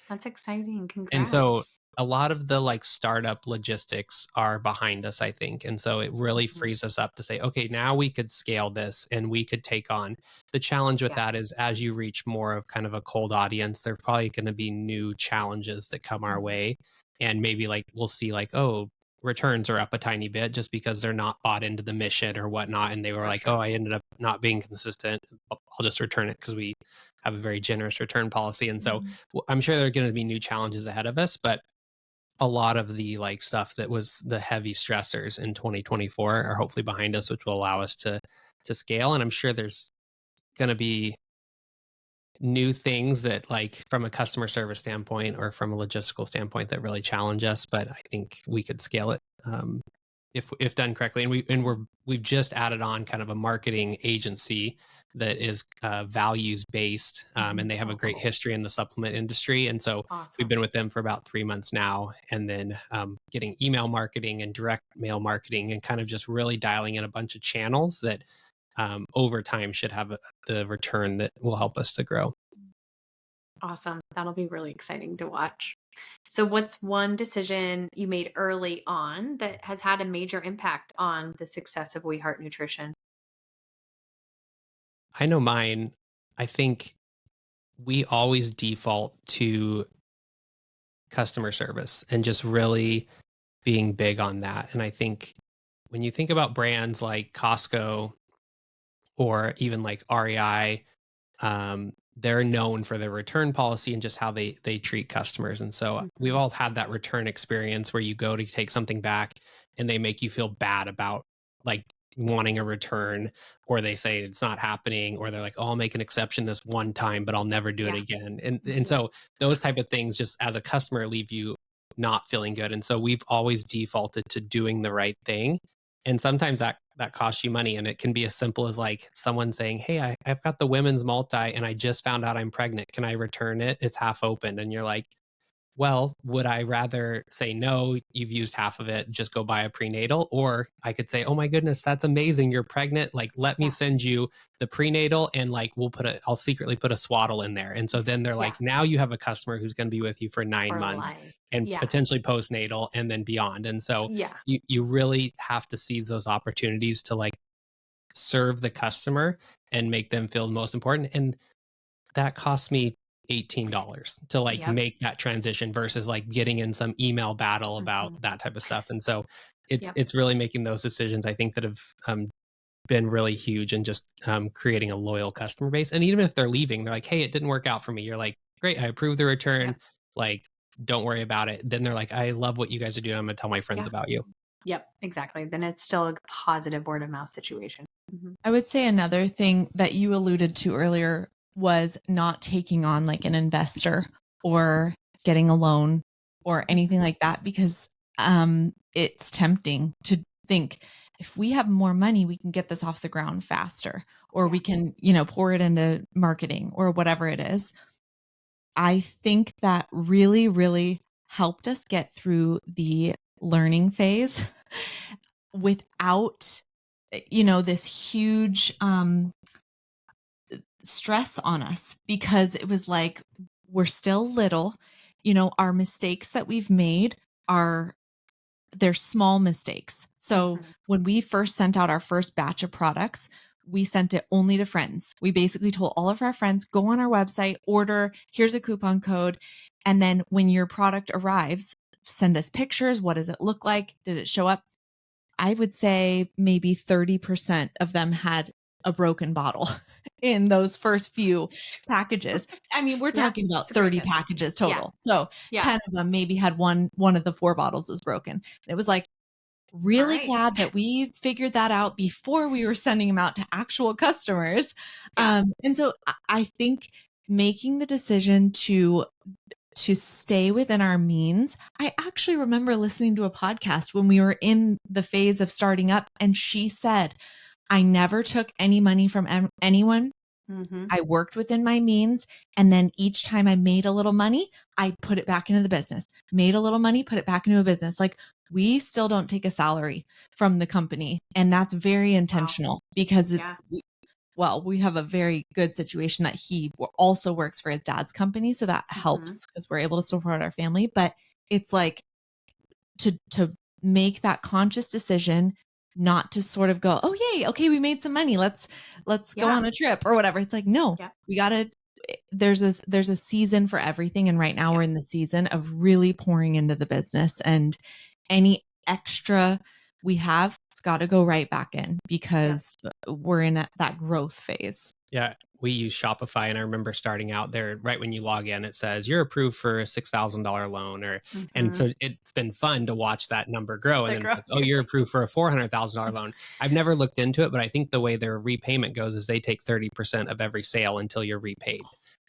That's exciting. And so Congrats. a lot of the like startup logistics are behind us, I think. And so it really Mhm. frees us up to say, okay, now we could scale this and we could take on. The challenge with Yeah. that is as you reach more of kind of a cold audience, there are probably going to be new challenges that come our Mhm. way. And maybe like we'll see like, oh, returns are up a tiny bit just because they're not bought into the mission or whatnot. And they were For like, sure. oh, I ended up not being consistent. I'll just return it because we have a very generous return policy. And so Mhm. I'm sure there are going to be new challenges ahead of us, but a lot of the like stuff that was the heavy stressors in 2024 are hopefully behind us, which will allow us to scale. And I'm sure there's going to be new things that like from a customer service standpoint or from a logistical standpoint that really challenge us, but I think we could scale it if done correctly. And we've just added on kind of a marketing agency that is values based, and they have a Oh, great history in the supplement industry. And so we've awesome. been with them for about 3 months now, and then getting email marketing and direct mail marketing, and kind of just really dialing in a bunch of channels that over time should have the return that will help us to grow. Awesome. That'll be really exciting to watch. So, what's one decision you made early on that has had a major impact on the success of We Heart Nutrition? I know mine. I think we always default to customer service and just really being big on that. And I think when you think about brands like Costco or even like REI, they're known for their return policy and just how they treat customers. And so we've Mhm. all had that return experience where you go to take something back and they make you feel bad about like wanting a return, or they say it's not happening, or they're like, oh, I'll make an exception this one time, but I'll never do it Yeah. again. And Yeah. so those type of things just as a customer leave you not feeling good. And so we've always defaulted to doing the right thing. And sometimes that costs you money, and it can be as simple as like someone saying, hey, I've got the women's multi and I just found out I'm pregnant, can I return it? It's half open. And you're like, well, would I rather say no, you've used half of it, just go buy a prenatal? Or I could say, oh my goodness, that's amazing, you're pregnant, like let me Yeah. send you the prenatal, and like I'll secretly put a swaddle in there. And so then they're Yeah. like, now you have a customer who's going to be with you for 9 For months life. and Yeah. potentially postnatal and then beyond. And so Yeah. you really have to seize those opportunities to like serve the customer and make them feel most important. And that cost me $18 to like Yep. make that transition versus like getting in some email battle about Mhm. that type of stuff. And so it's Yep. it's really making those decisions, I think, that have been really huge and just creating a loyal customer base. And even if they're leaving, they're like, hey, it didn't work out for me. You're like, great, I approve the return. Yep. Like, don't worry about it. Then they're like, I love what you guys are doing. I'm gonna tell my friends Yeah. about you. Yep. Exactly. Then it's still a positive word of mouth situation. Mhm. I would say another thing that you alluded to earlier was not taking on like an investor or getting a loan or anything Mhm. like that because it's tempting to think if we have more money, we can get this off the ground faster or Yeah. we can, pour it into marketing or whatever it is. I think that really, really helped us get through the learning phase without this huge stress on us, because it was like, we're still little, our mistakes that we've made are they're small mistakes. So Mhm. when we first sent out our first batch of products, we sent it only to friends. We basically told all of our friends, go on our website, order, here's a coupon code. And then when your product arrives, send us pictures. What does it look like? Did it show up? I would say maybe 30% of them had a broken bottle in those first few packages. I mean, we're Yeah, talking about it's a great 30 guess. packages Yeah, total. So yeah. 10 of them maybe had one of the 4 bottles was broken. And it was like, All really right. glad that we figured that out before we were sending them out to actual customers. Yeah. And so I think making the decision to stay within our means. I actually remember listening to a podcast when we were in the phase of starting up, and she said, I never took any money from anyone. Mm-hmm. I worked within my means. And then each time I made a little money, I put it back into the business, made a little money, put it back into a business. Like, we still don't take a salary from the company. And that's very Wow. intentional because Yeah. we have a very good situation that he also works for his dad's company. So that Mm-hmm. helps because we're able to support our family. But it's like, to make that conscious decision, not to sort of go, oh yay, okay, we made some money. Let's go Yeah. on a trip or whatever. It's like, no, Yeah. we gotta there's a season for everything. And right now Yeah. we're in the season of really pouring into the business, and any extra we have, it's got to go right back in Yeah. because we're in that growth phase. Yeah, we use Shopify, and I remember starting out there. Right when you log in, it says you're approved for a $6,000 loan, and Mm-hmm. so it's been fun to watch that number grow. And The then it's growth. like, oh, you're approved for a $400,000 loan. I've never looked into it, but I think the way their repayment goes is they take 30% of every sale until you're repaid,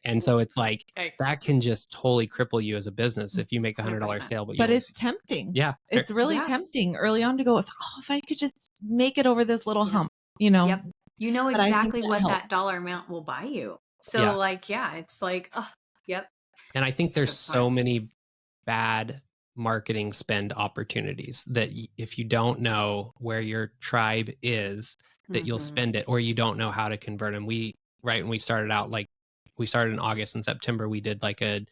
and so it's like Yikes. that can just totally cripple you as a business if you make $100 100%. sale, but you But only it's tempting. yeah. It's really Yeah. tempting early on to go, if I could just make it over this little Yeah. hump, Yep. You know but I think exactly that what helps. that dollar amount will buy you. So Yeah, like, yeah, it's like, oh, yep. and I think there's So smart. so many bad marketing spend opportunities that if you don't know where your tribe is, that you'll Mm-hmm. spend it, or you don't know how to convert them. Right when we started out, like we started in August and September, we did like a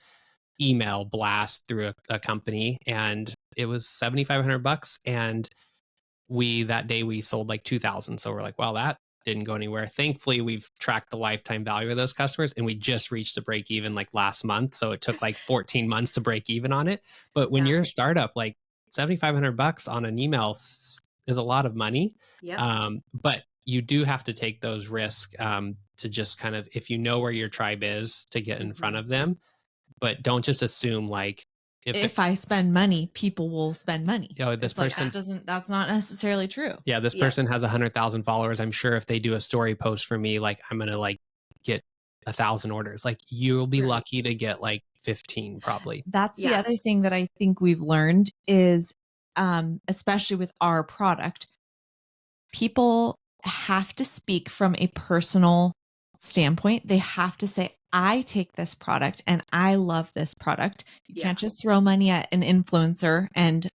email blast through a company, and it was $7,500. And that day we sold like 2,000. So we're like, well, that didn't go anywhere. Thankfully, we've tracked the lifetime value of those customers, and we just reached a break even like last month. So it took like 14 months to break even on it. But when Yeah. you're a startup, like $7,500 on an email is a lot of money. Yep. But you do have to take those risks, to just kind of, if you know where your tribe is, to get in front Mm-hmm. of them. But don't just assume like, if the, If I spend money, people will spend money. this It's like, person that's not necessarily true. yeah, this Yep. person has 100,000 followers. I'm sure if they do a story post for me, like I'm gonna like get 1,000 orders. Like you'll be Right. lucky to get like 15 probably. That's the Yeah. other thing that I think we've learned is, especially with our product, people have to speak from a personal standpoint. They have to say, I take this product and I love this product. You Yeah. can't just throw money at an influencer and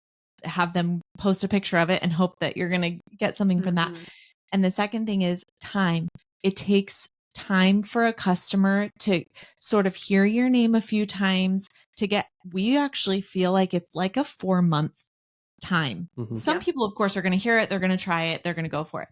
have them post a picture of it and hope that you're going to get something from that. Mm-hmm. And the second thing is time. It takes time for a customer to sort of hear your name a few times we actually feel like it's like a 4-month time. Hmm. Some Yep. people, of course, are going to hear it, they're going to try it, they're going to go for it.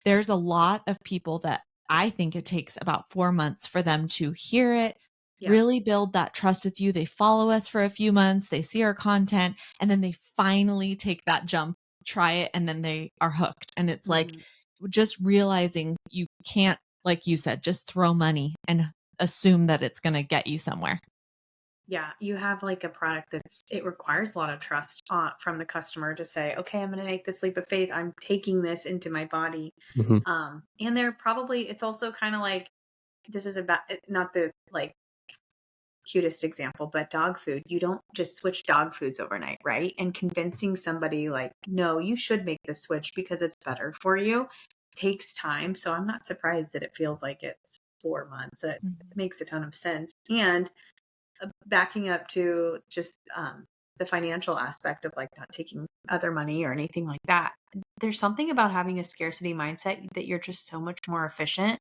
There's a lot of people that I think it takes about 4 months for them to hear it, Yeah. really build that trust with you. They follow us for a few months, they see our content, and then they finally take that jump, try it, and then they are hooked. And it's like Mm-hmm. just realizing you can't, like you said, just throw money and assume that it's going to get you somewhere. Yeah, you have like a product it requires a lot of trust from the customer to say, okay, I'm going to make this leap of faith. I'm taking this into my body. Hmm. And it's also kind of like, this is about not the like cutest example, but dog food. You don't just switch dog foods overnight, right? And convincing somebody like, no, you should make the switch because it's better for you takes time. So I'm not surprised that it feels like it's 4 months. It Mhm. makes a ton of sense. And backing up to just the financial aspect of like not taking other money or anything like that. There's something about having a scarcity mindset that you're just so much more efficient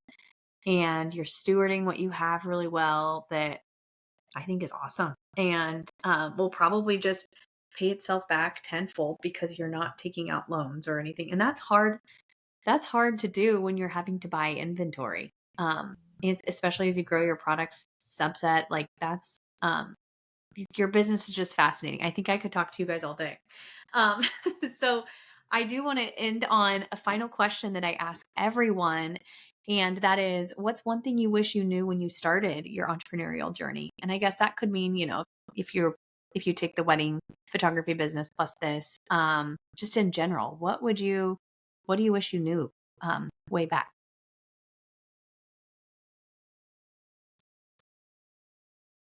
and you're stewarding what you have really well that I think is awesome. And will probably just pay itself back tenfold because you're not taking out loans or anything. And that's hard. That's hard to do when you're having to buy inventory. Especially as you grow your products subset, like that's your business is just fascinating. I think I could talk to you guys all day. Um, so I do want to end on a final question that I ask everyone. And that is, what's one thing you wish you knew when you started your entrepreneurial journey? And I guess that could mean, if you take the wedding photography business plus this, just in general, what do you wish you knew way back?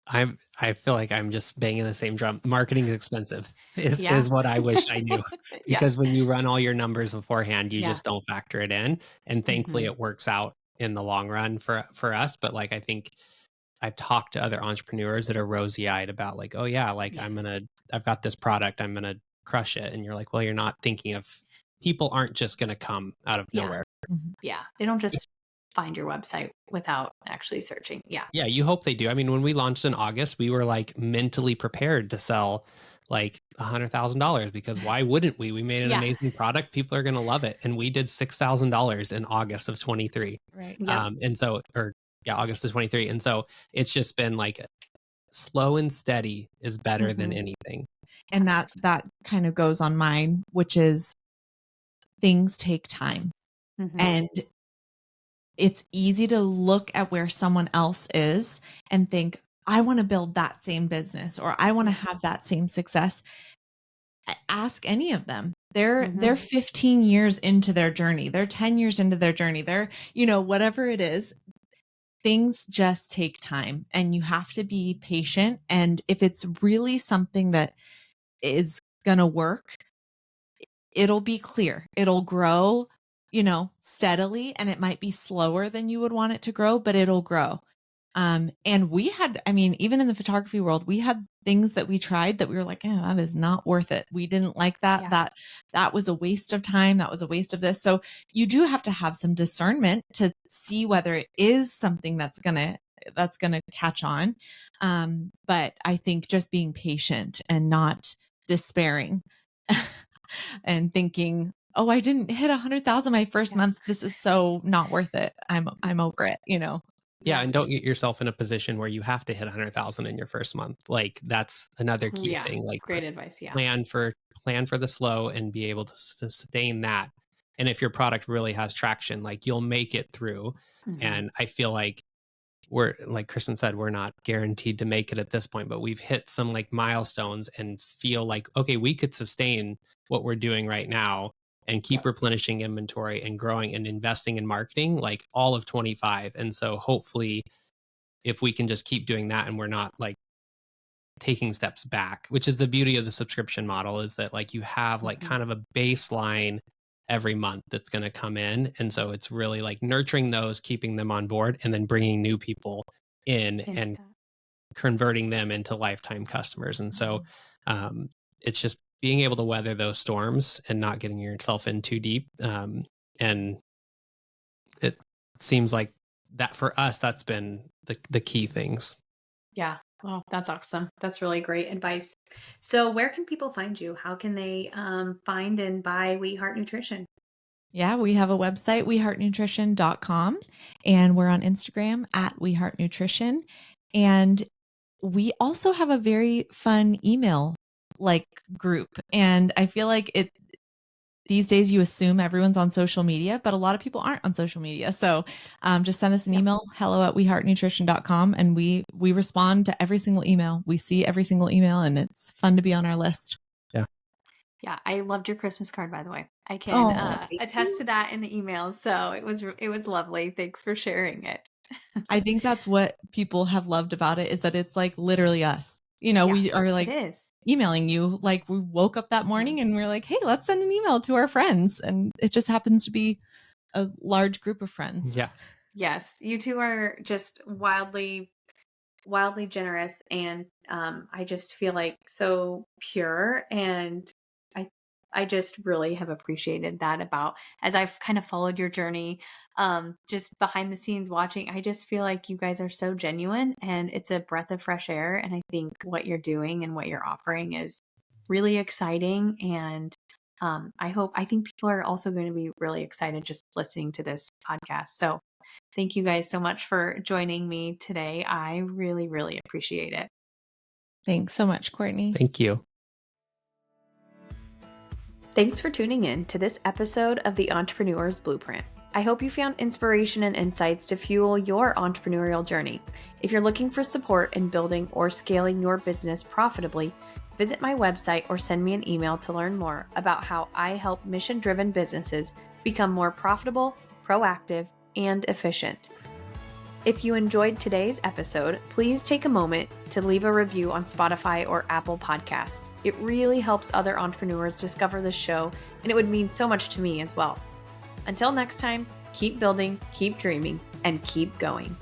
I feel like I'm just banging the same drum. Marketing is expensive Yeah. is what I wish I knew. Yeah. Because when you run all your numbers beforehand, you Yeah. just don't factor it in. And thankfully Hmm. it works out in the long run for us. But like I think I've talked to other entrepreneurs that are rosy-eyed about like, oh yeah, like Yeah. I've got this product, I'm gonna crush it. And you're like, well, you're not thinking of people aren't just gonna come out of Yeah. nowhere. Mhm. Yeah. They don't just find your website without actually searching. Yeah. Yeah, you hope they do. I mean, when we launched in August, we were like mentally prepared to sell like $100,000 because why wouldn't we? We made an Yeah. amazing product. People are going to love it. And we did $6,000 in August of 23. Right. Yep. And so, or yeah, August of 23. And so it's just been like slow and steady is better than Hmm. anything. And that kind of goes on mine, which is things take time. Hmm. And it's easy to look at where someone else is and think, I want to build that same business or I want to have that same success. Ask any of them. They're Hmm. 15 years into their journey. They're 10 years into their journey. They're, whatever it is, things just take time and you have to be patient. And if it's really something that is going to work, it'll be clear. It'll grow, steadily, and it might be slower than you would want it to grow, but it'll grow. And we had, I mean, even in the photography world, we had things that we tried that we were like, that is not worth it. We didn't like that. Yeah. That was a waste of time. That was a waste of this. So you do have to have some discernment to see whether it is something that's gonna catch on. But I think just being patient and not despairing and thinking, oh, I didn't hit 100,000 my first Yeah. month. This is so not worth it. I'm over it, Yeah, Yeah. and don't get yourself in a position where you have to hit 100,000 in your first month. Like that's another key Yeah. thing. Like Great advice. Yeah. plan for the slow and be able to sustain that. And if your product really has traction, like you'll make it through. Hmm. And I feel like we're like Kristen said, we're not guaranteed to make it at this point, but we've hit some like milestones and feel like, okay, we could sustain what we're doing right now and keep Yep. replenishing inventory and growing and investing in marketing like all of 25. And so hopefully if we can just keep doing that and we're not like taking steps back, which is the beauty of the subscription model is that like you have like Hmm. kind of a baseline every month that's going to come in. And so it's really like nurturing those, keeping them on board, and then bringing new people in Into and that. converting them into lifetime customers. And so Mhm. it's just being able to weather those storms and not getting yourself in too deep. And it seems like that for us, that's been the key things. Yeah. Well, that's awesome. That's really great advice. So, where can people find you? How can they find and buy We Heart Nutrition? Yeah, we have a website, weheartnutrition.com, and we're on Instagram at weheartnutrition. And we also have a very fun email like group. And I feel like these days you assume everyone's on social media, but a lot of people aren't on social media. So just send us an Yep. email, hello@weheartnutrition.com, and we respond to every single email. We see every single email, and it's fun to be on our list. Yeah. Yeah, I loved your Christmas card, by the way. I can Oh, thank attest you. to that in the emails. So it was lovely. Thanks for sharing it. I think that's what people have loved about it is that it's like literally us. Yeah, We are it like is. emailing you. Like we woke up that Mhm. morning and we're like, hey, let's send an email to our friends. And it just happens to be a large group of friends. Yeah. Yes, you two are just wildly wildly generous, and I just feel like so pure, and I I just really have appreciated that about as I've kind of followed your journey, just behind the scenes watching. I just feel like you guys are so genuine, and it's a breath of fresh air. And I think what you're doing and what you're offering is really exciting. And I think people are also going to be really excited just listening to this podcast. So thank you guys so much for joining me today. I really, really appreciate it. Thanks so much, Courtney. Thank you. Thanks for tuning in to this episode of the Entrepreneur's Blueprint. I hope you found inspiration and insights to fuel your entrepreneurial journey. If you're looking for support in building or scaling your business profitably, visit my website or send me an email to learn more about how I help mission-driven businesses become more profitable, proactive, and efficient. If you enjoyed today's episode, please take a moment to leave a review on Spotify or Apple Podcasts. It really helps other entrepreneurs discover this show, and it would mean so much to me as well. Until next time, keep building, keep dreaming, and keep going.